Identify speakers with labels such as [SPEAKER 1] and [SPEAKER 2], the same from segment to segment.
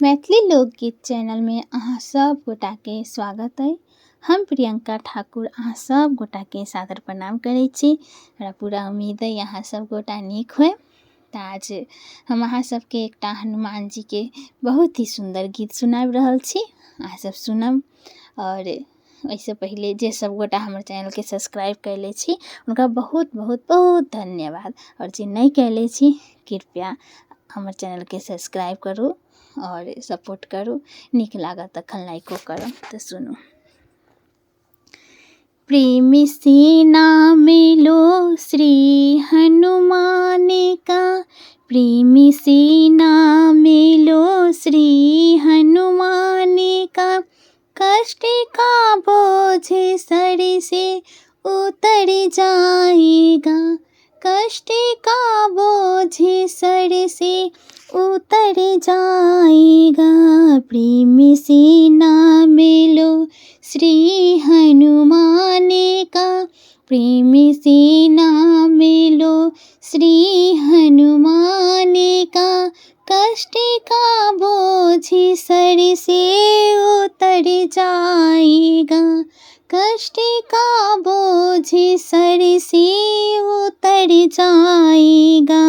[SPEAKER 1] मैथिली लोकगीत चैनल में अहाँ सब गोटाके स्वागत है। हम प्रियंका ठाकुर अहाँ सब गोटाके सादर प्रणाम करै छी। हमरा पूरा उम्मीद है अहाँ सब गोटा नीक होय। तऽ आज हम अहाँ सबके एकटा हनुमान जी के बहुत ही सुंदर गीत सुनाबि रहल छी, अहाँ सब सुनब। और ऐसे पहले जे सब गोटा हमर चैनल के सब्सक्राइब कैले छी उनका बहुत बहुत बहुत धन्यवाद। और जे नहीं कैले छी कृपया हमर चैनल के सब्सक्राइब करू और सपोर्ट करू। नीक लागत तखन लाइको करब। तऽ सुनू। प्रेम से नाम लो श्री हनुमान का, प्रेम से नाम लो श्री हनुमान का। कष्ट का बोझ सर से उतर जाएगा, कष्ट का बोझ सर से उतर जाएगा। प्रेम से नाम लो श्री हनुमान का, प्रेम से नाम लो श्री हनुमान का। कष्ट का बोझ सर से उतर जाएगा, कष्ट का बोझ सर से उतर जाएगा।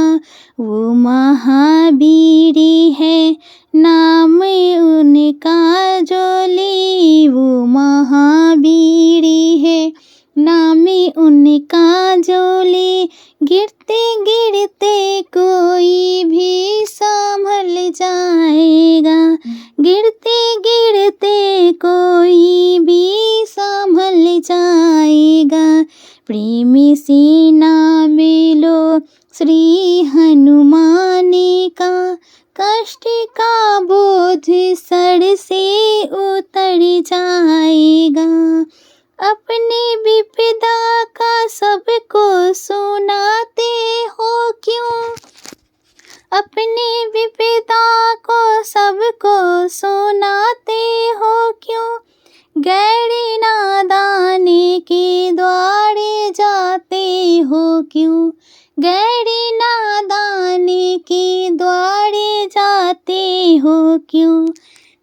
[SPEAKER 1] वो महावीर है नाम उनका जोली, वो महावीर है नाम उनका जोली। गिरते गिरते कोई भी संभल जाएगा, गिरते गिरते कोई भी संभल जाएगा। प्रेम से नाम लो श्री हनुमान का, कष्ट का बोझ सर से उतर जाएगा। अपने विपदा का सबको सुनाते हो क्यों, अपने विपदा को सबको सुनाते हो क्यों। गैर नादान के द्वारे जाते हो क्यों, गैर नादान के द्वारे जाते हो क्यों।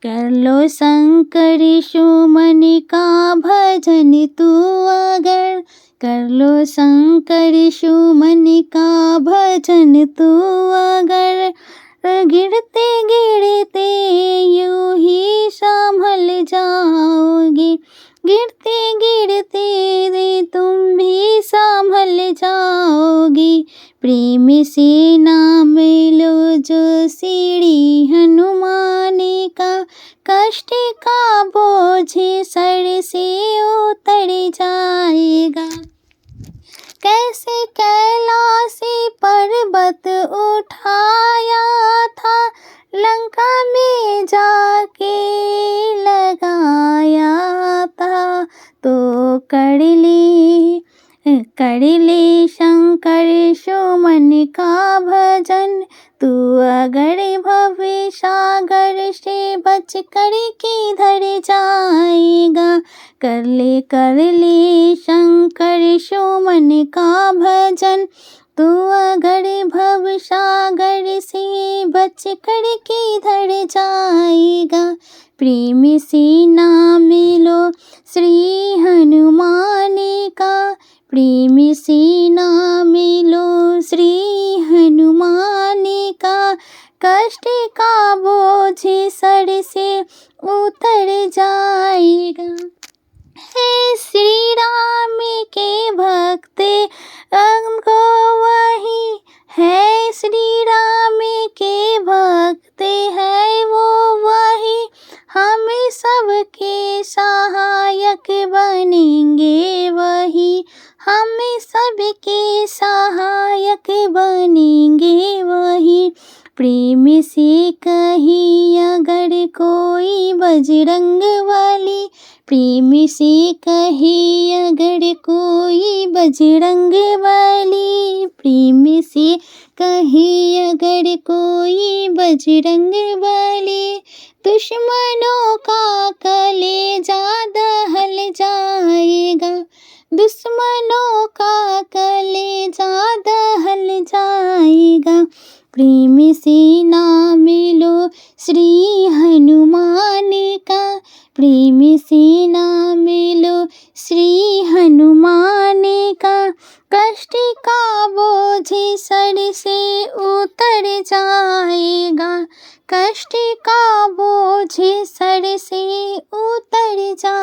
[SPEAKER 1] कर लो शंकर सुमन का भजन तू अगर, कर लो शंकर सुमन का भजन तू अगर। गिरते गिरते यूं ही संभल जाओगे, गिरते गिरते तुम भी संभल जाओगे। प्रेम से नाम लो जो श्री हनुमान का, कष्ट का बोझ सर से उतर जाएगा। कैसे कैलाशी पर्वत उठाया था, लंका में जाके लगाया था। तो कर ले शंकर सुमन का भजन, तू अगर भव सागर से बच कर किधर जाएगा। कर ले शंकर सुमन का भजन, तू अगर भव सागर से बच कर किधर जाएगा। प्रेम से नाम लो श्री हनुमान का, प्रेम से नाम लो श्री हनुमान का। कष्ट का बोझ सर से उतर जाएगा। हे श्री राम के भक्त हमको वही है, श्री राम के भक्त है वो वही। हम सबके सहायक बनेंगे वही, हम सबके सहायक बनेंगे वही। प्रेम से कही अगर कोई बजरंग वाली, प्रेम से कही अगर कोई बजरंग वाली। प्रेम से कही अगर कोई बजरंग वाली। दुश्मनों का कलेजा दहल जाएगा, दुश्मनों का कलेजा दहल जाएगा। प्रेम से नाम लो श्री हनुमान का प्रेम से नाम लो, श्री हनुमान का कष्ट का बोझ सर से उतर जाएगा, कष्ट का बोझ सर से उतर जाएगा।